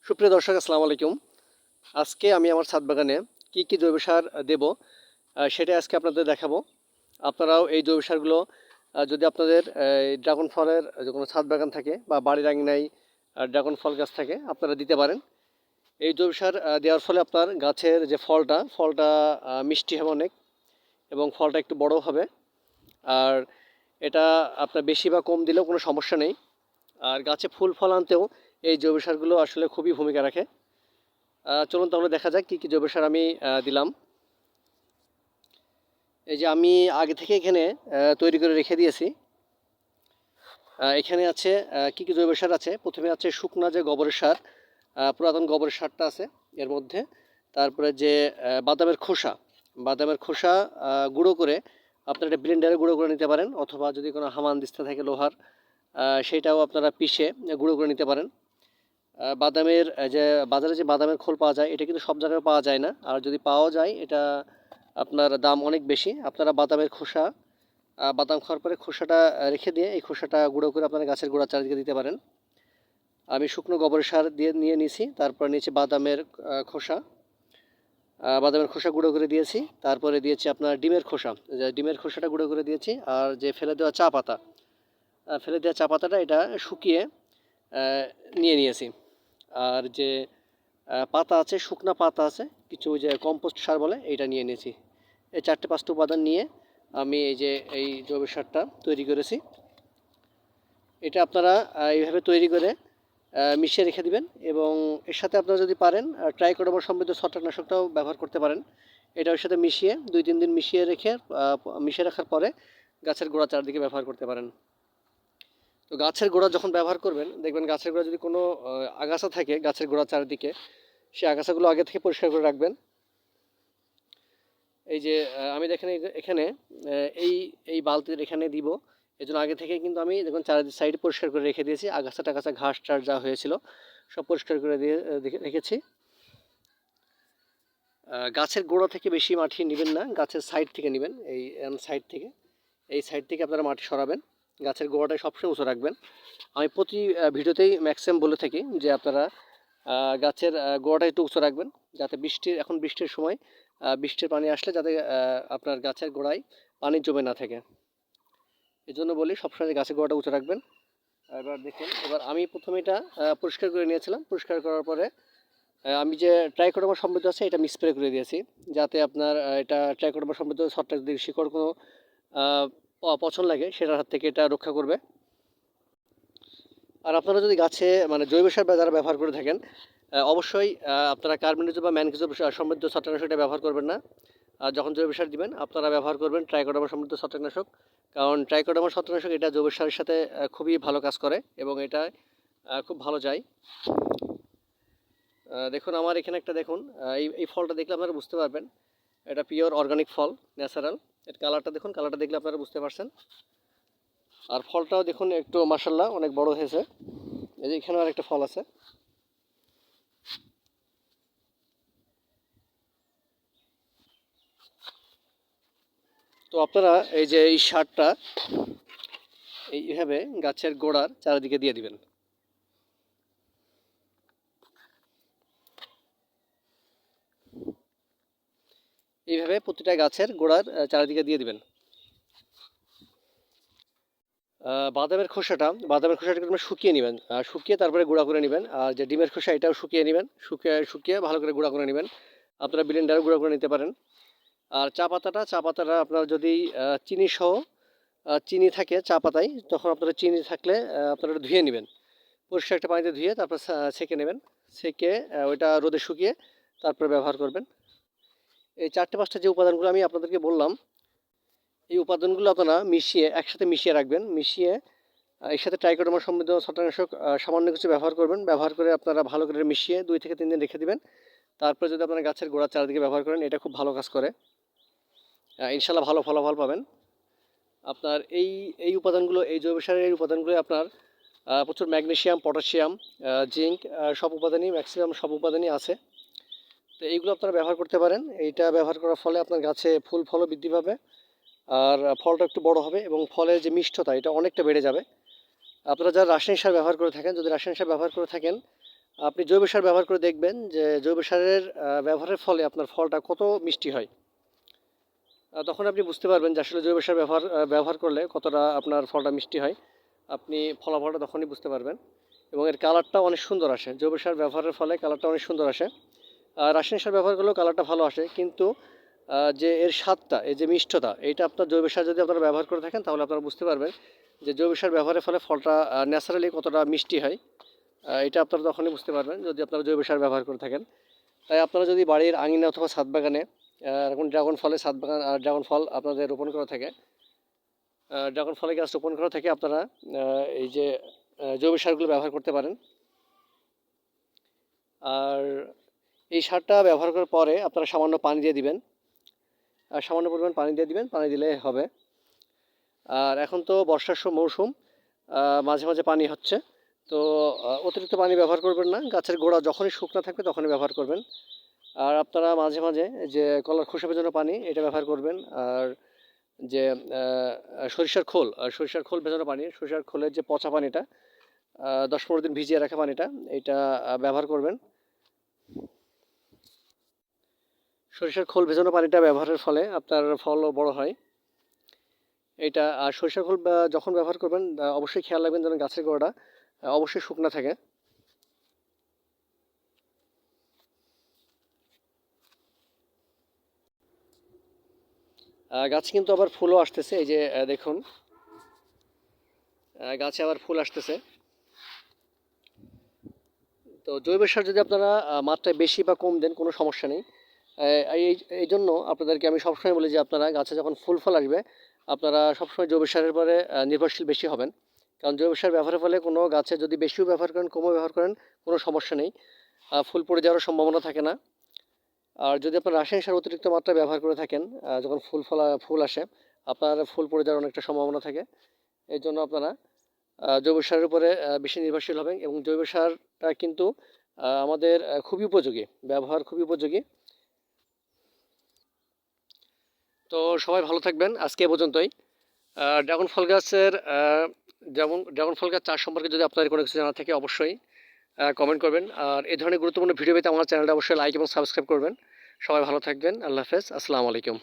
সুপ্রিয় দর্শক, আসসালামু আলাইকুম। আজকে আমি আমার ছাদ বাগানে কি জৈব সার দেব, সেটাই আজকে আপনাদের দেখাবো। আপনারাও এই জৈব সারগুলো যদি আপনাদের ড্রাগন ফলের যে কোনো ছাদ বাগান থাকে বা বাড়ির আঙিনায় ড্রাগন ফল গাছ থাকে, আপনারা দিতে পারেন। এই জৈব সার দেওয়ার ফলে আপনার গাছের যে ফলটা মিষ্টি হবে অনেক, এবং ফলটা একটু বড় হবে। আর এটা আপনার বেশি বা কম দিলেও কোনো সমস্যা নেই। আর গাছে ফুল ফল আনতেও এই জৈব সারগুলো আসলে খুবই ভূমিকা রাখে। চলুন তাহলে দেখা যাক কি জৈব সার আমি দিলাম। এই যে আমি আগে থেকে এখানে তৈরি করে রেখে দিয়েছি। এখানে আছে কি জৈব সার আছে। প্রথমে আছে শুকনা যে গোবরের সার, পুরাতন গোবরের সারটা আছে এর মধ্যে। তারপরে যে বাদামের খোসা গুঁড়ো করে আপনারা এটা ব্লেন্ডারে গুঁড়ো করে নিতে পারেন, অথবা যদি কোনো হামানদিস্তা থাকে লোহার, সেটাও আপনারা পিষে গুঁড়ো করে নিতে পারেন। বাদামের যে বাজারে যে বাদামের খোল পাওয়া যায়, এটা কিন্তু সব জায়গায় পাওয়া যায় না। আর যদি পাওয়া যায়, এটা আপনার দাম অনেক বেশি। আপনারা বাদামের খোসা, বাদাম খাওয়ার পরে খোসাটা রেখে দিয়ে এই খোসাটা গুঁড়ো করে আপনারা গাছের গোড়ার চারিদিকে দিতে পারেন। আমি শুকনো গোবরের সার দিয়ে নিয়ে নিয়েছি, তারপর নিয়েছি খোসা বাদামের খোসা গুঁড়ো করে দিয়েছি। তারপরে দিয়েছি আপনার ডিমের খোসাটা গুঁড়ো করে দিয়েছি। আর যে ফেলে দেওয়া চা পাতাটা এটা শুকিয়ে নিয়ে নিয়েছি। আর যে পাতা আছে, শুকনা পাতা আছে কিছু, যে কম্পোস্ট সার বলে, এইটা নিয়ে নিয়েছি। এই 4-5টা উপাদান নিয়ে আমি এই জৈব সারটা তৈরি করেছি। এটা আপনারা এইভাবে তৈরি করে মিশিয়ে রেখে দিবেন, এবং এর সাথে আপনারা যদি পারেন ট্রাইকোডার্মা সমৃদ্ধ ছত্রাকনাশকটাও ব্যবহার করতে পারেন। এটা ওর সাথে মিশিয়ে 2-3 দিন মিশিয়ে রাখার পরে গাছের গোড়া চারদিকে ব্যবহার করতে পারেন। তো গাছের গোড়া যখন ব্যবহার করবেন, দেখবেন গাছের গোড়া যদি কোনো আগাছা থাকে গাছের গোড়া চারদিকে, সেই আগাছাগুলো আগে থেকে পরিষ্কার করে রাখবেন। এই যে আমি দেখেন এখানে এই এই বালতির এখানে দিব, এই জন্য আগে থেকে কিন্তু আমি দেখুন চারিদিক সাইড পরিষ্কার করে রেখে দিয়েছি। আগাছা টাগাছা ঘাস টাস যা হয়েছিল সব পরিষ্কার করে দিয়ে রেখেছি। গাছের গোড়া থেকে বেশি মাটি নেবেন না, গাছের সাইড থেকে নেবেন। এই সাইড থেকে আপনারা মাটি সরাবেন। গাছের গোড়াটা সবসময় উঁচু রাখবেন। আমি প্রতি ভিডিওতেই ম্যাক্সিমাম বলে থাকি যে আপনারা গাছের গোড়াটা একটু উঁচু রাখবেন, যাতে এখন বৃষ্টির সময় বৃষ্টির পানি আসলে যাতে আপনার গাছের গোড়ায় পানি জমে না থাকে। এই জন্য বলি সবসময় গাছের গোড়াটা উঁচু রাখবেন। এবার দেখুন, আমি প্রথমে এটা পরিষ্কার করে নিয়েছিলাম। পরিষ্কার করার পরে আমি যে ট্রাইকোডার্মা সমৃদ্ধ আছে এটা স্প্রে করে দিয়েছি, যাতে আপনার এটা ট্রাইকোডার্মা সমৃদ্ধ ছত্রাক যদি শিকড় কোনো পচন লাগে সেটার হাত থেকে এটা রক্ষা করবে। আর আপনারা যদি গাছে মানে জৈব সার যারা ব্যবহার করে থাকেন, অবশ্যই আপনারা কার্বনডাইঅক্সাইড বা ম্যানকিজব সমৃদ্ধ ছত্রাকনাশকটা ব্যবহার করবেন না। আর যখন জৈব সার দিবেন আপনারা ব্যবহার করবেন ট্রাইকোডার্মা সমৃদ্ধ ছত্রাকনাশক। কারণ ট্রাইকোডার্মা ছত্রাকনাশক এটা জৈব সারের সাথে খুবই ভালো কাজ করে, এবং এটা খুব ভালো যায়। দেখুন আমার এখানে একটা দেখুন, এই ফলটা দেখলে আপনারা বুঝতে পারবেন এটা পিওর অর্গানিক ফল, ন্যাচারাল। এর কালারটা দেখুন, কালারটা দেখলে আপনারা বুঝতে পারছেন। আর ফলটাও দেখুন একটু মাশাআল্লাহ অনেক বড় হয়েছে। এই যে এখানেও আরেকটা ফল আছে। তো আপনারা এই যে এই সারটা এইভাবে গাছের গোড়ার চারিদিকে দিয়ে দিবেন। এইভাবে প্রতিটা গাছের গোড়ার চারিদিকে দিয়ে দিবেন। বাদামের খোসাটা একটু শুকিয়ে নেবেন, শুকিয়ে তারপরে গুঁড়া করে নেবেন। আর যে ডিমের খোসা এটাও শুকিয়ে নেবেন, শুকিয়ে ভালো করে গুঁড়া করে নেবেন। আপনারা ব্লেন্ডারে গুঁড়া করে নিতে পারেন। আর চা পাতাটা আপনার যদি চিনি থাকে চা পাতায়, তখন আপনারা চিনি থাকলে আপনারা ধুয়ে নেবেন। পরিষ্কার একটা পানিতে ধুয়ে তারপর ছেঁকে নেবেন। ছেঁকে ওইটা রোদে শুকিয়ে তারপরে ব্যবহার করবেন। এই 4-5টা যে উপাদানগুলো আমি আপনাদেরকে বললাম, এই উপাদানগুলো আপনারা একসাথে মিশিয়ে রাখবেন। এর সাথে ট্রাইকোডার্মা সমৃদ্ধ ছত্রাকনাশক সামান্য কিছু ব্যবহার করবেন। ব্যবহার করে আপনারা ভালো করে মিশিয়ে 2 থেকে 3 দিন রেখে দিবেন। তারপরে যদি আপনারা গাছের গোড়ার চারিদিকে ব্যবহার করেন, এটা খুব ভালো কাজ করে। ইনশাল্লাহ ভালো ফলাফল পাবেন। আপনার এই উপাদানগুলো, এই জৈব সারের এই উপাদানগুলো আপনার প্রচুর ম্যাগনেসিয়াম, পটাশিয়াম, জিঙ্ক, ম্যাক্সিমাম সব উপাদানই আছে। তো এইগুলো আপনারা ব্যবহার করতে পারেন। এইটা ব্যবহার করার ফলে আপনার গাছে ফুল ফলও বৃদ্ধি পাবে, আর ফলটা একটু বড় হবে, এবং ফলের যে মিষ্টতা এটা অনেকটা বেড়ে যাবে। আপনারা যারা রাসায়নিক সার ব্যবহার করে থাকেন, যদি রাসায়নিক সার ব্যবহার করে থাকেন, আপনি জৈব সার ব্যবহার করে দেখবেন যে জৈব সারের ব্যবহারের ফলে আপনার ফলটা কত মিষ্টি হয়। তখন আপনি বুঝতে পারবেন যে আসলে জৈব সার ব্যবহার করলে কতটা আপনার ফলটা মিষ্টি হয়। আপনি ফলাফলটা তখনই বুঝতে পারবেন এবং এর কালারটা অনেক সুন্দর আসে। জৈব সার ব্যবহারের ফলে কালারটা অনেক সুন্দর আসে। রাসায়নিক সার ব্যবহার করলেও কালারটা ভালো আসে, কিন্তু যে এর স্বাদটা, এই যে মিষ্টতা, এইটা আপনার জৈব সার যদি আপনারা ব্যবহার করে থাকেন তাহলে আপনারা বুঝতে পারবেন যে জৈব সার ব্যবহারের ফলে ফলটা ন্যাচারালি কতটা মিষ্টি হয়। এটা আপনারা তখনই বুঝতে পারবেন যদি আপনারা জৈব সার ব্যবহার করে থাকেন। তাই আপনারা যদি বাড়ির আঙিনা অথবা ছাদ বাগানে এখন ড্রাগন ফলের ছাদ বাগান, ড্রাগন ফল আপনাদের রোপণ করা থাকে, ড্রাগন ফলের গাছ রোপণ করা থাকে, আপনারা এই যে জৈব সারগুলো ব্যবহার করতে পারেন। আর এই সারটা ব্যবহার করার পরে আপনারা সামান্য পানি দিয়ে দিবেন, আর সামান্য পরিমাণ পানি দিয়ে দিবেন, পানি দিলে হবে। আর এখন তো বর্ষার মৌসুম, মাঝে মাঝে পানি হচ্ছে, তো অতিরিক্ত পানি ব্যবহার করবেন না। গাছের গোড়া যখনই শুকনো থাকবে তখনই ব্যবহার করবেন। আর আপনারা মাঝে মাঝে যে কলার খোসা ভেজানো পানি এটা ব্যবহার করবেন। আর যে সরিষার খোল ভেজানো পানি, সরিষার খোলের যে পচা পানিটা, 10-15 দিন ভিজিয়ে রাখা পানিটা, এটা ব্যবহার করবেন। সরিষার খোল ভেজানো পানিটা ব্যবহারের ফলে আপনার ফলও বড় হয়। এটা আর সরিষার খোল যখন ব্যবহার করবেন অবশ্যই খেয়াল রাখবেন যেন গাছের গোড়াটা অবশ্যই শুকনো থাকে। গাছে কিন্তু আবার ফুলও আসতেছে, এই যে দেখুন গাছে আবার ফুল আসতেছে। তো জৈব সার যদি আপনারা মাত্রায় বেশি বা কম দেন কোনো সমস্যা নেই। এই এই জন্য আপনাদেরকে আমি সবসময় বলি যে আপনারা গাছে যখন ফুল ফল আসবে আপনারা সবসময় জৈব সারের পরে নির্ভরশীল বেশি হবেন। কারণ জৈব সার ব্যবহারের ফলে কোনো গাছে যদি বেশিও ব্যবহার করেন কমও ব্যবহার করেন কোনো সমস্যা নেই, ফুল পড়ে যাওয়ার সম্ভাবনা থাকে না। আর যদি আপনার রাসায়নিক সার অতিরিক্ত মাত্রায় ব্যবহার করে থাকেন, যখন ফুল আসে আপনার ফুল পড়ে যাওয়ার অনেকটা সম্ভাবনা থাকে। এই জন্য আপনারা জৈব সারের উপরে বেশি নির্ভরশীল হবেন এবং জৈব সারটা কিন্তু আমাদের খুবই উপযোগী, ব্যবহার খুবই উপযোগী। তো সবাই ভালো থাকবেন, আজকে এ পর্যন্তই। ড্রাগন ফল গাছের ড্রাগন ফল গাছ চাষ সম্পর্কে যদি আপনাদের কোনো কিছু জানা থাকে অবশ্যই কমেন্ট করবেন। আর এই ধরনের গুরুত্বপূর্ণ ভিডিও পেতে আমার চ্যানেলটা অবশ্যই লাইক এবং সাবস্ক্রাইব করবেন। সবাই ভালো থাকবেন, আল্লাহ হাফেজ, আসসালামু আলাইকুম।